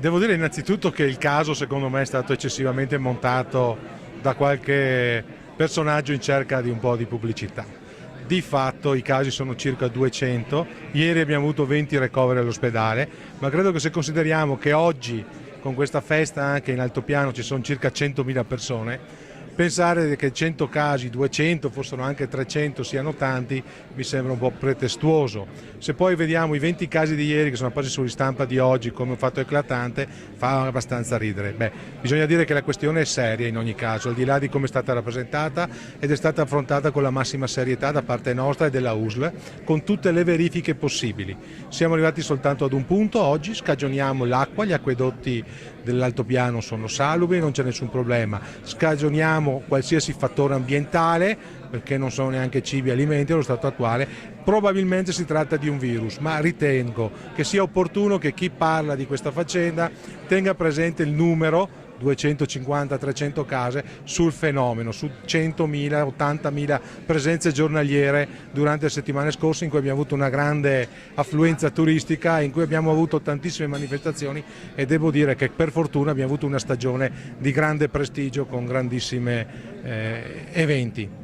Devo dire innanzitutto che il caso secondo me è stato eccessivamente montato da qualche personaggio in cerca di un po' di pubblicità. Di fatto i casi sono circa 200, ieri abbiamo avuto 20 ricoveri all'ospedale, ma credo che se consideriamo che oggi con questa festa anche in altopiano ci sono circa 100.000 persone, pensare che 100 casi, 200, fossero anche 300 siano tanti, mi sembra un po' pretestuoso. Se poi vediamo i 20 casi di ieri che sono apparsi sulla stampa di oggi come un fatto eclatante, fa abbastanza ridere. Bisogna dire che la questione è seria in ogni caso, al di là di come è stata rappresentata, ed è stata affrontata con la massima serietà da parte nostra e della USL, con tutte le verifiche possibili. Siamo arrivati soltanto ad un punto, oggi scagioniamo l'acqua, gli acquedotti dell'altopiano sono salubri, non c'è nessun problema, scagioniamo qualsiasi fattore ambientale perché non sono neanche cibi e alimenti allo stato attuale, probabilmente si tratta di un virus, ma ritengo che sia opportuno che chi parla di questa faccenda tenga presente il numero 250-300 case sul fenomeno, su 100.000, 80.000 presenze giornaliere durante le settimane scorse in cui abbiamo avuto una grande affluenza turistica, in cui abbiamo avuto tantissime manifestazioni e devo dire che per fortuna abbiamo avuto una stagione di grande prestigio con grandissimi eventi.